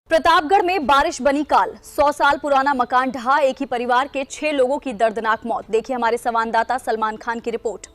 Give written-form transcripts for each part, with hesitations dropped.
प्रतापगढ़ में बारिश बनी काल। 100 साल पुराना मकान ढहा, एक ही परिवार के 6 लोगों की दर्दनाक मौत। देखिए हमारे संवाददाता सलमान खान की रिपोर्ट।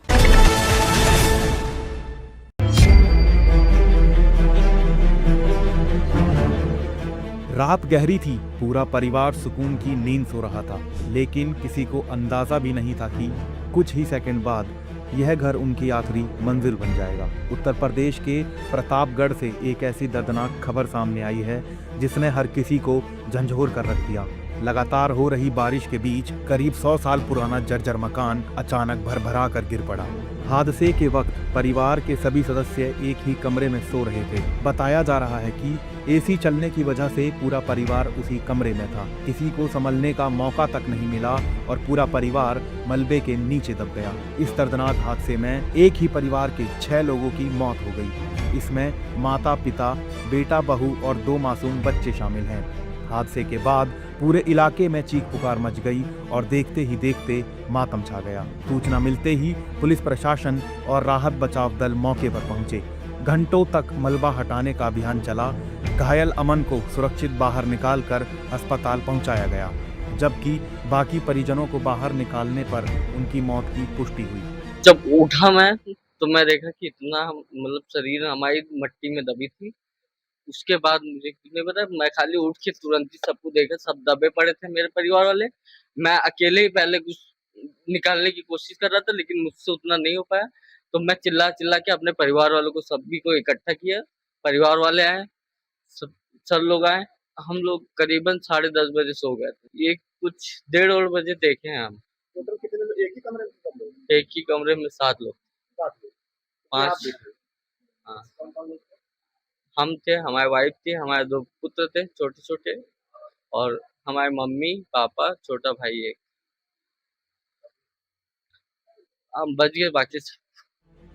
रात गहरी थी, पूरा परिवार सुकून की नींद सो रहा था, लेकिन किसी को अंदाजा भी नहीं था कि कुछ ही सेकंड बाद यह घर उनकी आखिरी मंजिल बन जाएगा। उत्तर प्रदेश के प्रतापगढ़ से एक ऐसी दर्दनाक खबर सामने आई है जिसने हर किसी को झंझोर कर रख दिया। लगातार हो रही बारिश के बीच करीब 100 साल पुराना जर्जर मकान अचानक भरभरा कर गिर पड़ा। हादसे के वक्त परिवार के सभी सदस्य एक ही कमरे में सो रहे थे। बताया जा रहा है कि एसी चलने की वजह से पूरा परिवार उसी कमरे में था। किसी को संभलने का मौका तक नहीं मिला और पूरा परिवार मलबे के नीचे दब गया। इस दर्दनाक हादसे में एक ही परिवार के 6 लोगों की मौत हो गई। इसमें माता, पिता, बेटा, बहू और 2 मासूम बच्चे शामिल हैं। हादसे के बाद पूरे इलाके में चीख पुकार मच गई और देखते ही देखते मातम छा गया। सूचना मिलते ही पुलिस प्रशासन और राहत बचाव दल मौके पर पहुंचे। घंटों तक मलबा हटाने का अभियान चला। घायल अमन को सुरक्षित बाहर निकालकर अस्पताल पहुंचाया गया, जबकि बाकी परिजनों को बाहर निकालने पर उनकी मौत की पुष्टि हुई। जब उठा मैं तो मैं देखा कि इतना शरीर हमारी मट्टी में दबी थी। उसके बाद मुझे नहीं पता, मैं खाली उठ के तुरंत ही सबको देखा, सब दबे पड़े थे मेरे परिवार वाले। मैं अकेले ही पहले कुछ निकालने की कोशिश कर रहा था, लेकिन मुझसे उतना नहीं हो पाया। तो मैं चिल्ला चिल्ला के अपने परिवार वालों को सभी को इकट्ठा किया। परिवार वाले आए, सब लोग आए। हम लोग करीबन 10:30 बजे सो गए थे। ये कुछ 1:30 बजे देखे हैं हम। टोटल कितने लोग एक ही कमरे में? एक ही कमरे में 7 लोग, 5। हाँ, हम थे, हमारी वाइफ थी, हमारे 2 पुत्र थे छोटे छोटे, और हमारे मम्मी, पापा, छोटा भाई एक। हम बच गए, बाकी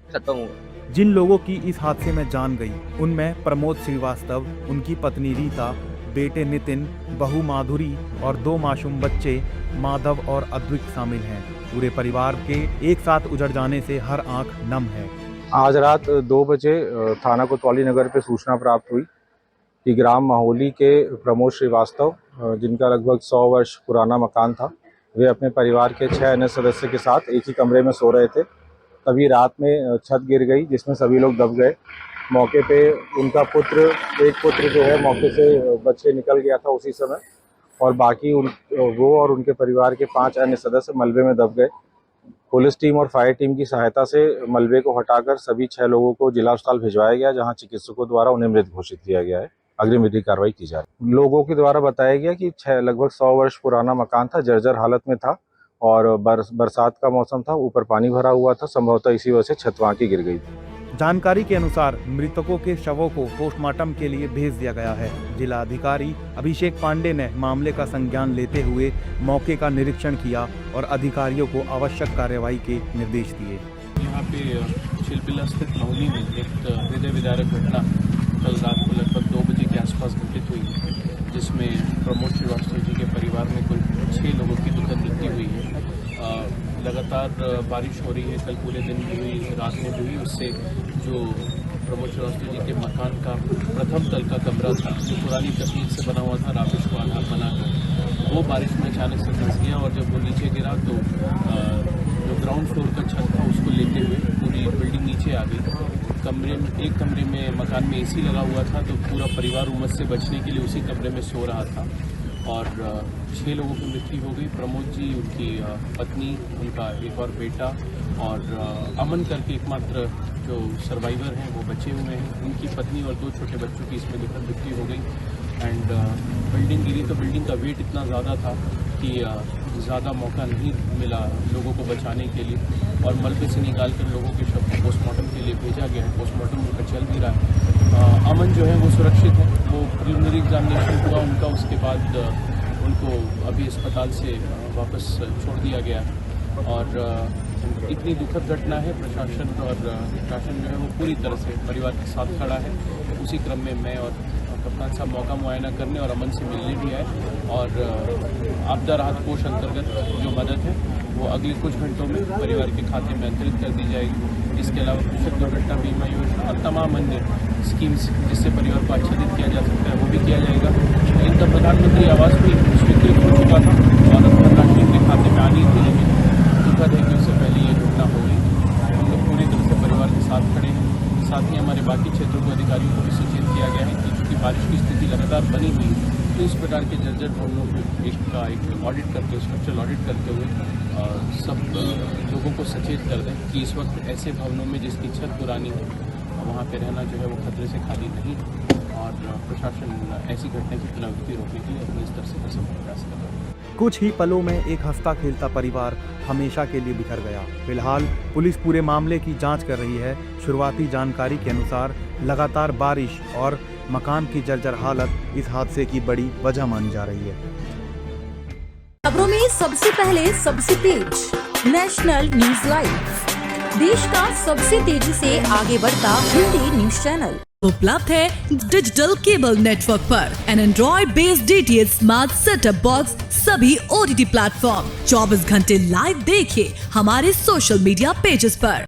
खत्म हो गए। जिन लोगों की इस हादसे में जान गई उनमें प्रमोद श्रीवास्तव, उनकी पत्नी रीता, बेटे नितिन, बहू माधुरी और 2 मासूम बच्चे माधव और अद्विक शामिल हैं। पूरे परिवार के एक साथ उजड़ जाने से हर आंख नम है। आज रात 2 बजे थाना कोतवाली नगर पे सूचना प्राप्त हुई कि ग्राम माहौली के प्रमोद श्रीवास्तव, जिनका लगभग 100 वर्ष पुराना मकान था, वे अपने परिवार के 6 अन्य सदस्य के साथ एक ही कमरे में सो रहे थे। तभी रात में छत गिर गई, जिसमें सभी लोग दब गए। मौके पे उनका एक पुत्र जो है मौके से बच के निकल गया था उसी समय, और बाकी वो और उनके परिवार के 5 अन्य सदस्य मलबे में दब गए। पुलिस टीम और फायर टीम की सहायता से मलबे को हटाकर सभी 6 लोगों को जिला अस्पताल भिजवाया गया, जहां चिकित्सकों द्वारा उन्हें मृत घोषित किया गया है। अग्रिम विधिक कार्रवाई की जा रही है। लोगों के द्वारा बताया गया कि लगभग 100 वर्ष पुराना मकान था, जर्जर हालत में था, और बरसात का मौसम था, ऊपर पानी भरा हुआ था, संभवतः इसी वजह से छत वहां की गिर गई थी। जानकारी के अनुसार मृतकों के शवों को पोस्टमार्टम के लिए भेज दिया गया है। जिला अधिकारी अभिषेक पांडे ने मामले का संज्ञान लेते हुए मौके का निरीक्षण किया और अधिकारियों को आवश्यक कार्यवाही के निर्देश दिए। यहाँ पे चिलबिला स्थित माहौली में एक हृदय विदारक घटना कल रात को लगभग 2 बजे के आसपास घटित हुई, जिसमें प्रमोद श्रीवास्तव जी के परिवार में कुल 6 लोगों की दुखद मृत्यु हुई है। लगातार बारिश हो रही है, कल पूरे दिन भी हुई, रात में भी हुई। उससे जो प्रमोद श्रीवास्तव जी के मकान का प्रथम तल का कमरा था, जो पुरानी तकनीक से बना हुआ था, राबिश को आधार बनाकर, वो बारिश में अचानक से धंस गया, और जब वो नीचे गिरा तो जो ग्राउंड फ्लोर का छत था उसको लेते हुए पूरी बिल्डिंग नीचे आ गई। एक कमरे में मकान में एसी लगा हुआ था, तो पूरा परिवार उमस से बचने के लिए उसी कमरे में सो रहा था, और 6 लोगों की मृत्यु हो गई। प्रमोद जी, उनकी पत्नी, उनका एक और बेटा, और अमन करके एकमात्र जो सर्वाइवर हैं वो बचे हुए हैं। उनकी पत्नी और 2 छोटे बच्चों की इसमें दुखद मृत्यु हो गई। एंड बिल्डिंग गिरी तो बिल्डिंग का वेट इतना ज़्यादा था कि ज़्यादा मौका नहीं मिला लोगों को बचाने के लिए, और मलबे से निकाल कर लोगों के शव को पोस्टमार्टम के लिए भेजा गया है। पोस्टमार्टम उनका चल भी रहा है। अमन जो है वो सुरक्षित है, वो प्रिलिमिनरी एग्जामिनेशन हुआ उनका, उसके बाद उनको अभी अस्पताल से वापस छोड़ दिया गया है। और इतनी दुखद घटना है, प्रशासन जो है वो पूरी तरह से परिवार के साथ खड़ा है। उसी क्रम में मैं और कप्तान साहब मौका मुआयना करने और अमन से मिलने भी आए, और आपदा राहत कोष अंतर्गत जो मदद है वो अगले कुछ घंटों में परिवार के खाते में अंतरित कर दी जाएगी। इसके अलावा कृषक दुर्घटना बीमा योजना और तमाम अन्य स्कीम्स जिससे परिवार को आच्छादित किया जा सकता है वो भी किया जाएगा। प्रधानमंत्री आवास भी स्वीकृत हो चुका था और धनराशि उनके खाते में आनी थी, लेकिन दुखद है कि उससे पहले ये घटना हो गई। हम लोग पूरी तरह से परिवार के साथ खड़े हैं। साथ ही हमारे बाकी क्षेत्रों के अधिकारियों को भी सचेत किया गया है कि चूँकि बारिश की स्थिति लगातार बनी हुई है, तो इस प्रकार के जर्जर भवनों का एक ऑडिट करते हुए, स्ट्रक्चरल ऑडिट करते हुए सब लोगों को सचेत कर दें कि इस वक्त ऐसे भवनों में जिसकी छत पुरानी है वहाँ पे रहना जो है वो खतरे से खाली नहीं, और प्रशासन ऐसी घटना की पुनरावृत्ति रोकने के लिए अपने स्तर से हर संभव प्रयास कर रहा है। कुछ ही पलों में एक हंसता खेलता परिवार हमेशा के लिए बिखर गया। फिलहाल पुलिस पूरे मामले की जांच कर रही है। शुरुआती जानकारी के अनुसार लगातार बारिश और मकान की जर्जर हालत इस हादसे की बड़ी वजह मानी जा रही है। खबरों में सबसे पहले सबसे तेज नेशनल न्यूज लाइव, देश का सबसे तेजी से आगे बढ़ता हिंदी न्यूज चैनल उपलब्ध है डिजिटल केबल नेटवर्क पर an Android based DTH smart setup box सभी OTT प्लेटफॉर्म। 24 घंटे लाइव देखिए हमारे सोशल मीडिया पेजेस पर।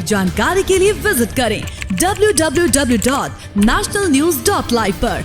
जानकारी के लिए विजिट करें www.nationalnews.live पर।